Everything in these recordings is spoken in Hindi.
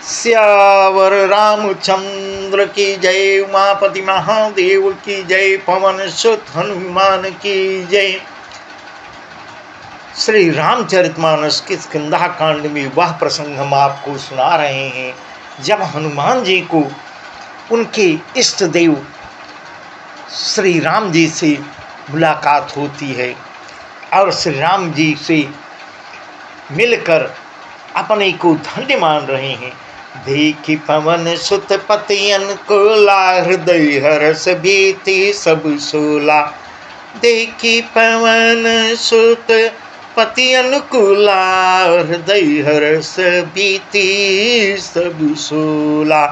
श्यावर रामचंद्र की जय, उमापति महादेव की जय, पवन सुत हनुमान की जय। श्री रामचरितमानस के किष्किंधा कांड में वह प्रसंग हम आपको सुना रहे हैं जब हनुमान जी को उनके इष्ट देव श्री राम जी से मुलाकात होती है और श्री राम जी से मिलकर अपने को धन्य मान रहे हैं। देखी पवन सुत पति अनुकूला, हृदय हर्ष भीति सब सोला। देखी पवन सुत पति अनुकूला, हृदय हर्ष भीति सब सोला।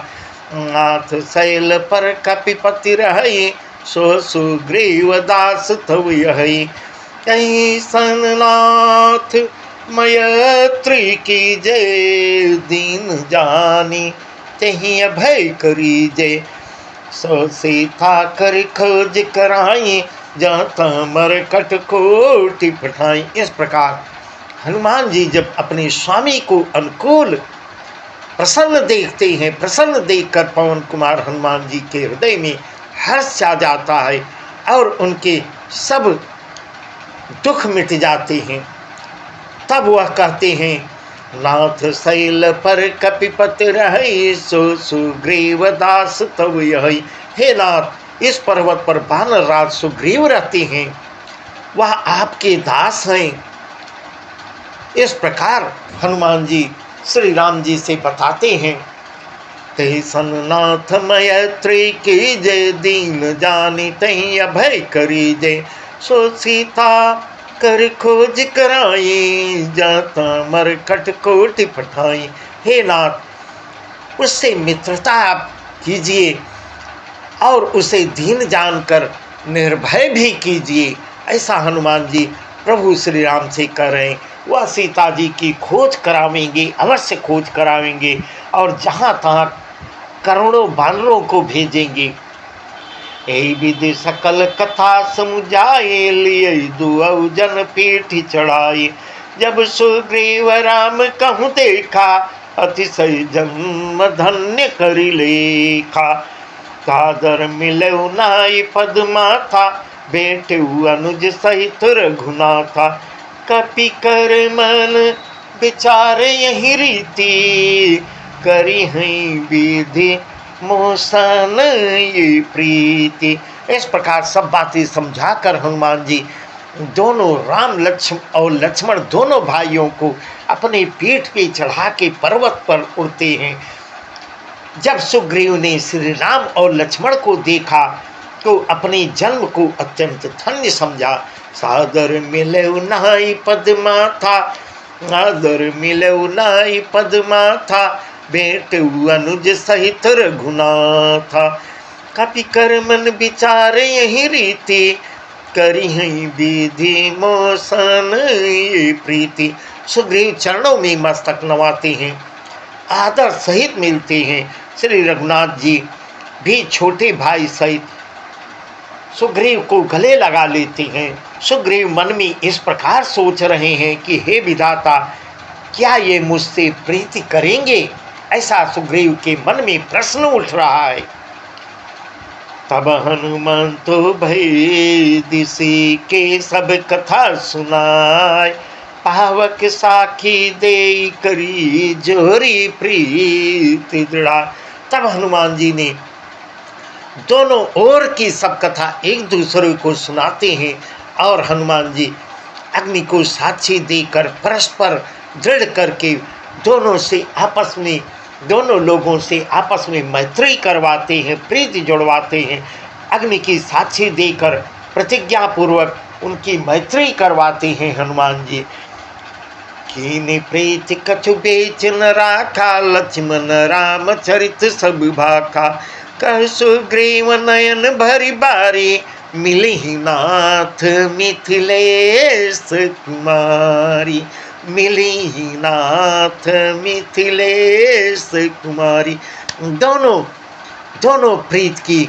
नाथ शैल पर कपिपति रहे, सो सुग्रीव दास तव यही। कहीं सननाथ मैत्री की जय, दीन जानी तही अभय करी जय। सो सीता कर खोज कराई, जाता मरकट कोटि पठाई। इस प्रकार हनुमान जी जब अपने स्वामी को अनुकूल प्रसन्न देखते हैं, प्रसन्न देखकर पवन कुमार हनुमान जी के हृदय में हर्ष आ जाता है और उनके सब दुख मिट जाते हैं। तब वह कहते हैं, नाथ शैल पर कपिपति रहे, सो सुग्रीव दास तव यही। हे नाथ, इस पर्वत पर वानर राज सुग्रीव रहते हैं, वह आपके दास हैं। इस प्रकार हनुमान जी श्री राम जी से बताते हैं। ते सन्नाथ मैत्री की जय, दीन जानी तही अभय करी जय। सो सीता कर खोज कराई, जाता मरकट कोटि पठाई। हे नाथ, उससे मित्रता आप कीजिए और उसे दीन जानकर निर्भय भी कीजिए। ऐसा हनुमान जी प्रभु श्री राम से कर रहे हैं। वह सीता जी की खोज करावेंगे, अवश्य खोज करावेंगे और जहाँ तहाँ करोड़ों वानरों को भेजेंगे। ऐ विधि सकल कथा समुझाए, लिए दुअ जन पीठ चढ़ाए। जब सुग्रीव राम कहूँ देखा, अतिशय जन्म धन्य करि लेखा। सादर मिलऊ नाई पद माथा, बेटऊ अनुज सहित रघुनाथा। कपि कर मन विचार यही रीति, करी हैं विधि मोहसन ये प्रीति। इस प्रकार सब बातें समझाकर हनुमान जी दोनों राम लक्ष्मण और लक्ष्मण दोनों भाइयों को अपने पीठ पे चढ़ा के पर्वत पर उड़ते हैं। जब सुग्रीव ने श्री राम और लक्ष्मण को देखा तो अपने जन्म को अत्यंत धन्य समझा। सादर मिलऊ नाई पद माथा, आदर मिलऊ नाई पद माथा, बेटऊ अनुज सहित रघुनाथा। कपि कर मन विचार यही रीति, करी हैं विधि मोसन ये प्रीति। सुग्रीव चरणों में मस्तक नवाते हैं, आदर सहित मिलते हैं। श्री रघुनाथ जी भी छोटे भाई सहित सुग्रीव को गले लगा लेते हैं। सुग्रीव मन में इस प्रकार सोच रहे हैं कि हे विधाता, क्या ये मुझसे प्रीति करेंगे? ऐसा सुग्रीव के मन में प्रश्न उठ रहा है। तब हनुमान तो भय दिसी के सब कथा सुनाय, पावक साखी दे करी जोरी प्रीति दृढ़ा। तब हनुमान जी ने दोनों ओर की सब कथा एक दूसरे को सुनाते हैं और हनुमान जी अग्नि को साक्षी देकर परस्पर दृढ़ करके दोनों लोगों से आपस में मैत्री करवाते हैं, प्रीति जुड़वाते हैं। अग्नि की साक्षी देकर प्रतिज्ञा पूर्वक उनकी मैत्री करवाते हैं हनुमान जी। कीनी प्रीति कछु बेच न राखा, लक्ष्मण राम चरित सब भाखा। कह सुग्रीव नयन भरी बारी, मिली नाथ मिथिलेश कुमारी। मिली नाथ मिथिलेश कुमारी। दोनों प्रीत की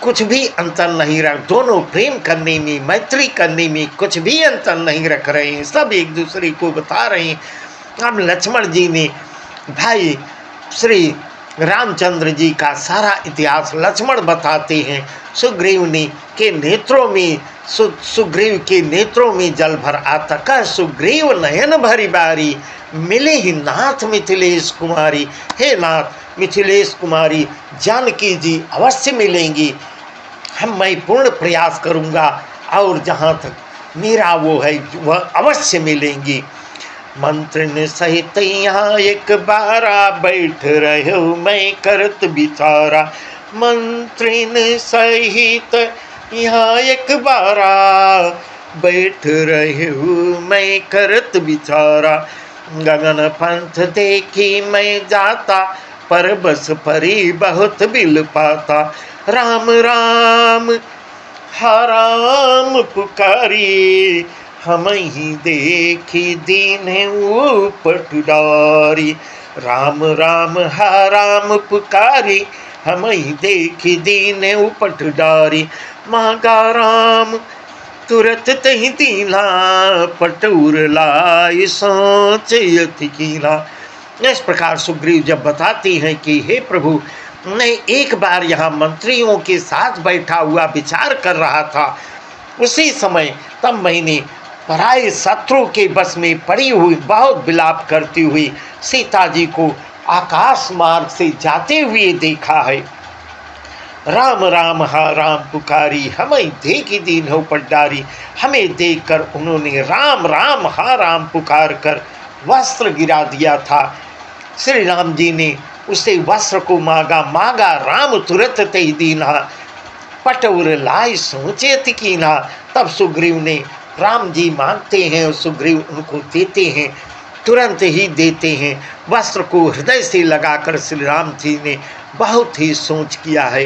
कुछ भी अंतर नहीं रख, दोनों प्रेम करने में, मैत्री करने में कुछ भी अंतर नहीं रख रहे हैं, सब एक दूसरे को बता रहे हैं। अब लक्ष्मण जी ने भाई श्री रामचंद्र जी का सारा इतिहास लक्ष्मण बताते हैं। सुग्रीव ने के नेत्रों में सुग्रीव के नेत्रों में जल भर आता। कह सुग्रीव नयन भरी बारी, मिले ही नाथ मिथिलेश कुमारी। हे नाथ मिथिलेश कुमारी जानकी जी अवश्य मिलेंगी। मैं पूर्ण प्रयास करूँगा और जहाँ तक मेरा वो है वह अवश्य मिलेंगी। मंत्रिन सहित यहाँ एक बारा बैठ रहे हो मैं करत बिचारा। मंत्रिन सहित यहाँ एक बारा बैठ रहे हो मैं करत बिचारा। गगन पंथ देखी मैं जाता, पर बस परी बहुत बिल पाता। राम राम हा राम पुकारी, हम ही देखी दीन उपट डारी। राम राम हा राम पुकारी, हम ही देखी दीन उपट डारी। मांगा राम तुरत तही दीला, पटूर लाई सोच यति कीला। इस प्रकार सुग्रीव जब बताते हैं कि हे प्रभु, मैं एक बार यहाँ मंत्रियों के साथ बैठा हुआ विचार कर रहा था, उसी समय तब मैंने पराये शत्रु के बस में पड़ी हुई बहुत विलाप करती हुई सीता जी को आकाश मार्ग से जाते हुए देखा है। राम राम हा राम पुकारी, हमें देखी दीन हो पड्डारी। हमें देखकर उन्होंने राम राम हा राम पुकार कर वस्त्र गिरा दिया था। श्री राम जी ने उसे वस्त्र को मांगा राम तुरत ते दीना, पटौर लाई सोचे कीना। तब सुग्रीव ने, राम जी मांगते हैं और सुग्रीव उनको देते हैं, तुरंत ही देते हैं। वस्त्र को हृदय से लगाकर श्री राम जी ने बहुत ही सोच किया है।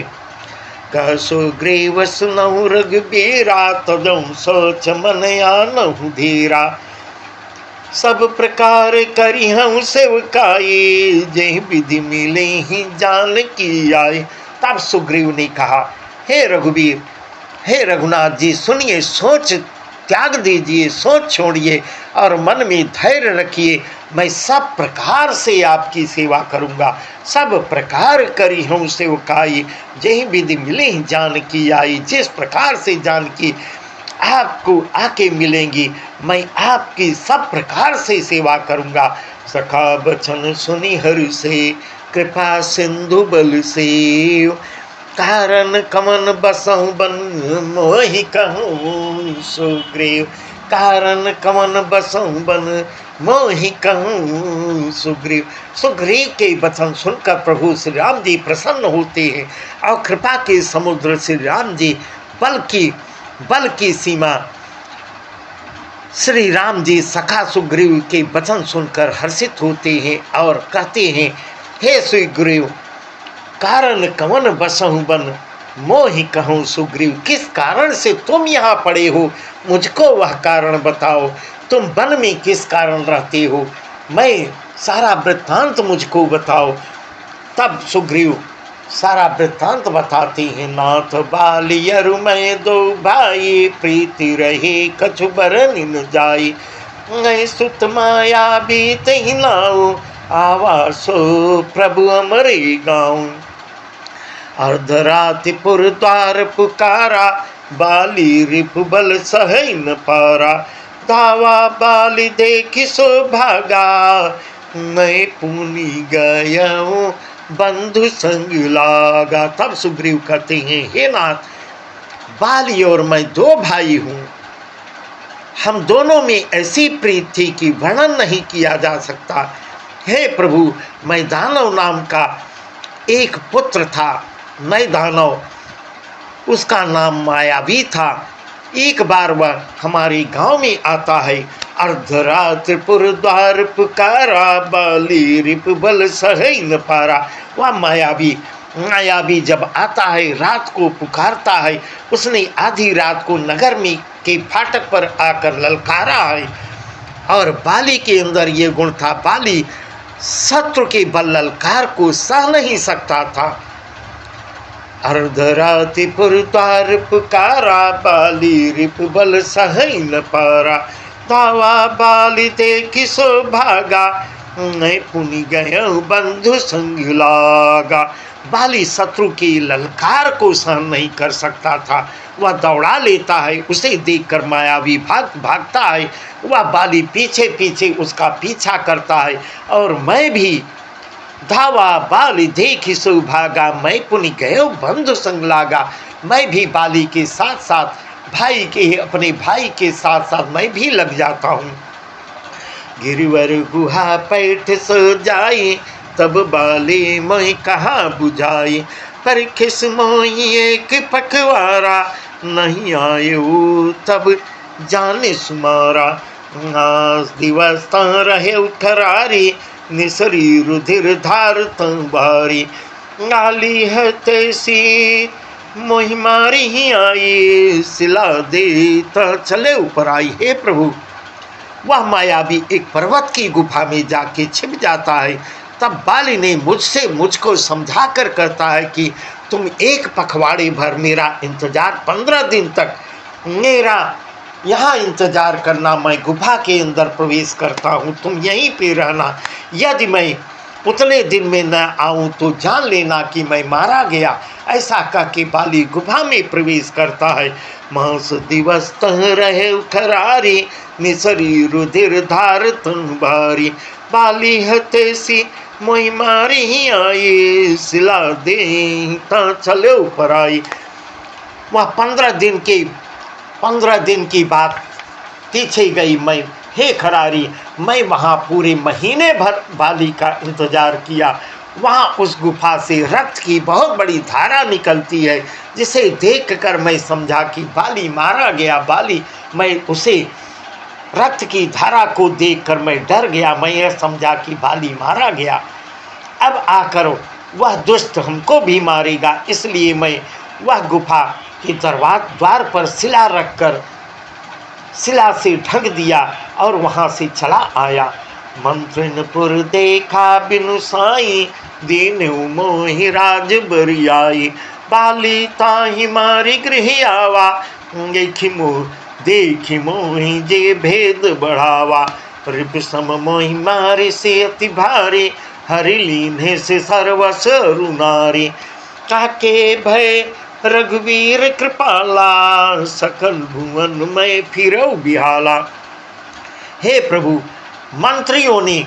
कह सुग्रीव सुनहु रघुबीरा, तदौ सोच मन आनहु धीरा। सब प्रकार करी हम सेवकाई, जय विधि मिले ही जान की आए। तब सुग्रीव ने कहा, हे रघुवीर, हे रघुनाथ जी सुनिए, सोच त्याग दीजिए, सोच छोड़िए और मन में धैर्य रखिए। मैं सब प्रकार से आपकी सेवा करूँगा। सब प्रकार करी हूँ सेवकाई, जय विधि मिले ही जान की आई। जिस प्रकार से जानकी आपको आके मिलेंगी, मैं आपकी सब प्रकार से सेवा करूँगा। सखा बचन सुनी हर से, कृपा सिंधु बल से। कारण कमन बसहु बन, मोहि कहूँ सुग्रीव। कारण कमन बसहु बन, मोहि कहूँ सुग्रीव। सुग्रीव के वचन सुनकर प्रभु श्री राम जी प्रसन्न होते हैं और कृपा के समुद्र श्री राम जी बल की सीमा श्री राम जी सखा सुग्रीव के वचन सुनकर हर्षित होते हैं और कहते हैं, हे सुग्रीव, कारण कवन बसहु बन, मोहि कहूँ सुग्रीव। किस कारण से तुम यहाँ पड़े हो, मुझको वह कारण बताओ। तुम वन में किस कारण रहते हो, मैं सारा वृत्तांत मुझको बताओ। तब सुग्रीव सारा वृत्तांत बताते हैं। नाथ बालियरु मैं दो भाई, प्रीति रहे कछु बरन न जाई। मैं सुत माया भी तहि लाऊं, आवासो प्रभु अमरे गाऊं। अर्धरातिपुर द्वार पुकारा, बाली रिपु बल सहै न पारा। धावा बाली देखी सो भागा, मैं पुनि गया बंधु संग लागा। तब सुग्रीव कहते हैं, हे नाथ, बाली और मैं दो भाई हूँ। हम दोनों में ऐसी प्रीत थी कि वर्णन नहीं किया जा सकता। हे प्रभु, मैं दानव नाम का एक पुत्र था। मैं दानव, उसका नाम मायावी था। एक बार वह हमारे गांव में आता है। अर्धरात्रिपुर द्वार पुकारा, बाली रिप बल सहै न पारा। वह मायावी जब आता है, रात को पुकारता है। उसने आधी रात को नगर में के फाटक पर आकर ललकारा है और बाली के अंदर ये गुण था। बाली शत्रु के बल ललकार को सह नहीं सकता था। अर्धरातिपुर द्वार पुकारा, बाली रिप बल सहै न पारा। धावा बाली देखी सो भागा, मैं पुनि गयो बंधु संग लागा। बाली शत्रु की ललकार को सहन नहीं कर सकता था। वह दौड़ा लेता है, उसे देखकर मायावी भागता है। वह बाली पीछे पीछे उसका पीछा करता है और मैं भी धावा बाली देखी सौभागा। मैं पुनि गयो बंधु संग लागा। मैं भी बाली के साथ साथ अपने भाई के साथ साथ मैं भी लग जाता हूँ। गिरवर गुहा पैठ सो जाई, तब बाली मोहि कहाँ बुझाई। पर खिस मोहि एक पखवारा, नहीं आयो तब जाने सुमारा। आज दिवस रहे उठरारी, निसरी रुधिर धार भारी। गाली है तैसी मोहि मारी ही आई, सिला दे चले ऊपर आई। हे प्रभु, वह मायावी एक पर्वत की गुफा में जाके छिप जाता है। तब बाली ने मुझको समझा कर कहता है कि तुम एक पखवाड़े भर मेरा इंतजार, 15 दिन तक मेरा यहाँ इंतजार करना। मैं गुफा के अंदर प्रवेश करता हूँ, तुम यहीं पे रहना। यदि मैं उतने दिन में न आऊँ तो जान लेना कि मैं मारा गया। ऐसा कह के बाली गुफा में प्रवेश करता है। मांस दिवस तह रहे उखरारी, निसरी रुधिर धार तन भारी। बाली हतेसी मोहि मारी ही आई, सिला दे ता चले ऊपर आई। वह 15 दिन की बात पीछे गई। मैं हे खरारी, मैं वहाँ पूरे महीने भर बाली का इंतजार किया। वहाँ उस गुफा से रक्त की बहुत बड़ी धारा निकलती है, जिसे देखकर मैं समझा कि बाली मारा गया। मैं उसे रक्त की धारा को देखकर मैं डर गया। मैं यह समझा कि बाली मारा गया। अब आकर वह दुष्ट हमको भी मारेगा, इसलिए मैं वह गुफा के द्वार पर शिला रखकर शिला से ढक दिया और वहाँ से चला आया। मंत्रिनपुर देखा बिनु साई, दीन मोहि राज बरियाई। बाली ताहि मारी गृह आवा, देखि मोहि जे भेद बढ़ावा। रिप सम मोहि मारे से अति भारी, हरि लीन्हे से सर्वस रुनारी। काके भय रघुवीर कृपाला, सकल भुवन में फिरौ बिहाला। हे प्रभु, मंत्रियों ने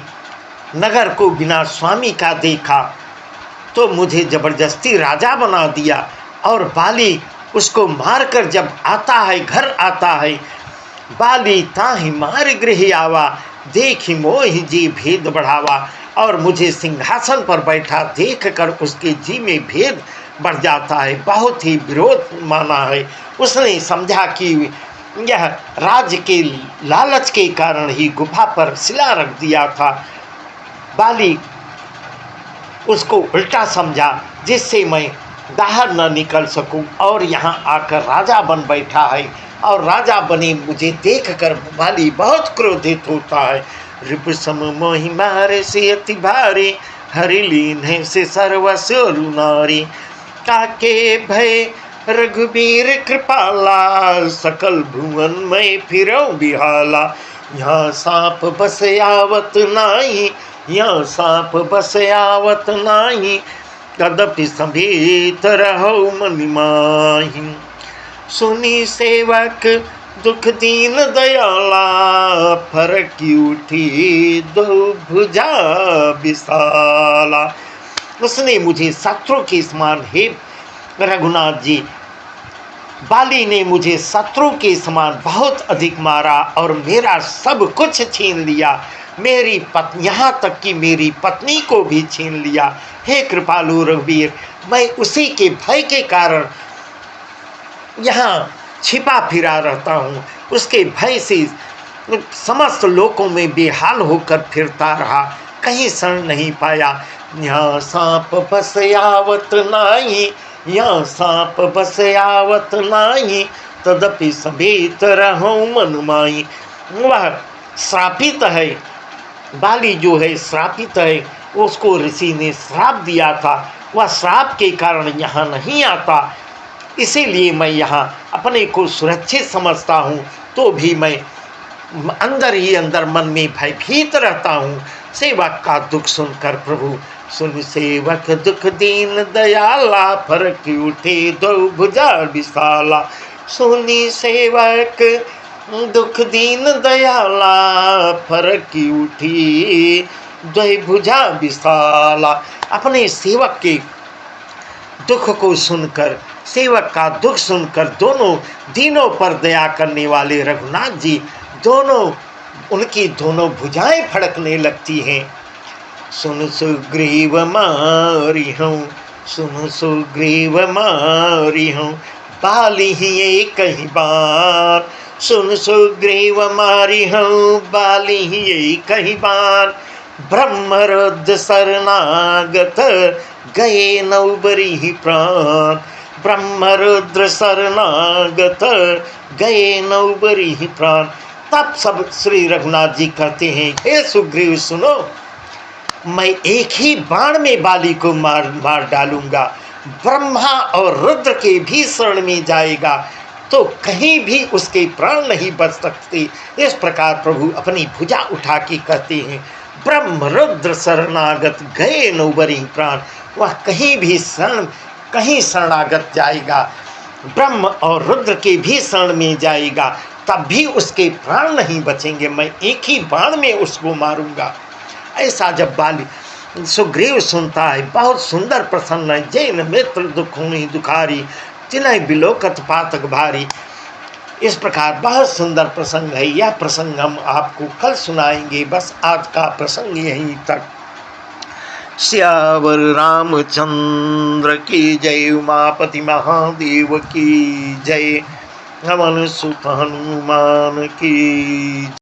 नगर को बिना स्वामी का देखा तो मुझे जबरदस्ती राजा बना दिया, और बाली उसको मारकर जब आता है, घर आता है। बाली ताहि मार गृह आवा, देखि मोहि जी भेद बढ़ावा। और मुझे सिंहासन पर बैठा देखकर उसके जी में भेद बढ़ जाता है, बहुत ही विरोध माना है। उसने समझा कि यह राज्य के लालच के कारण ही गुफा पर शिला रख दिया था। बाली उसको उल्टा समझा, जिससे मैं बाहर न निकल सकूं, और यहाँ आकर राजा बन बैठा है। और राजा बने मुझे देखकर बाली बहुत क्रोधित होता है। रिप सम मोहि मारे से अति भारी, हरि लीन्हे से सर्वस रुनारी। काके भय रघुवीर कृपाला, सकल भुवन में फिरौ बिहाला। यहाँ सांप बस आवत नाही, यहाँ सांप बस आवत नाही, कदपि सभीत रहो मन माही। सुनी सेवक दुख दीन दयाला, फरकी उठी दो भुजा विशाला। उसने मुझे शत्रु के समान, हे रघुनाथ जी, बाली ने मुझे शत्रु के समान बहुत अधिक मारा और मेरा सब कुछ छीन लिया। मेरी पत्नी, यहाँ तक कि मेरी पत्नी को भी छीन लिया। हे कृपालु रघुवीर, मैं उसी के भय के कारण यहाँ छिपा फिरा रहता हूँ। उसके भय से समस्त लोकों में बेहाल होकर फिरता रहा, कहीं शरण नहीं पाया। यहाँ सांप बस आवत नाही, यहाँ सांप बस आवत नाही, तदपि सभीत रहो मन माही। वह श्रापित है, बाली जो है श्रापित है। उसको ऋषि ने श्राप दिया था, वह श्राप के कारण यहाँ नहीं आता। इसीलिए मैं यहाँ अपने को सुरक्षित समझता हूँ, तो भी मैं अंदर ही अंदर मन में भयभीत रहता हूँ। सेवक का दुख सुनकर प्रभु, सुन सेवक दुख दीन दयाला, फरक उठे दो भुजा विशाला। सुनी सेवक दुख दीन दयाला, फरक उठी दो भुजा विशाला। अपने सेवक के दुख को सुनकर, सेवक का दुख सुनकर दोनों दीनों पर दया करने वाले रघुनाथ जी, दोनों उनकी दोनों भुजाएं फड़कने लगती हैं। सुन सुग्रीव मारी हूँ, सुन सुग्रीव मारी हूँ, बाली ही एक ही बार। सुन सुग्रीव मारी हूँ, बाली ही एक ही बार। ब्रह्मरुद्र शरणागत, गए नौबरी ही प्राण। ब्रह्मरुद्र शरणागत, गए नौबरी ही प्राण। तब सब श्री रघुनाथ जी कहते हैं, हे सुग्रीव सुनो, मैं एक ही बाण में बाली को मार डालूंगा। ब्रह्मा और रुद्र के भी शरण में जाएगा तो कहीं भी उसके प्राण नहीं बच सकते। इस प्रकार प्रभु अपनी भुजा उठा के कहते हैं, ब्रह्म रुद्र शरणागत, गए नौबरी प्राण। वह कहीं भी कहीं शरणागत जाएगा, ब्रह्म और रुद्र के भी शरण में जाएगा, तब भी उसके प्राण नहीं बचेंगे। मैं एक ही बाण में उसको मारूंगा। ऐसा जब बाली सुग्रीव सुनता है, बहुत सुंदर प्रसन्न है। जैन मित्र दुखों दुखारी, तिनय बिलोकत पातक भारी। इस प्रकार बहुत सुंदर प्रसंग है। यह प्रसंग हम आपको कल सुनाएंगे। बस आज का प्रसंग यहीं तक। श्यावर रामचंद्र की जय, उमापति महादेव की जय, नमन सुत हनुमान की।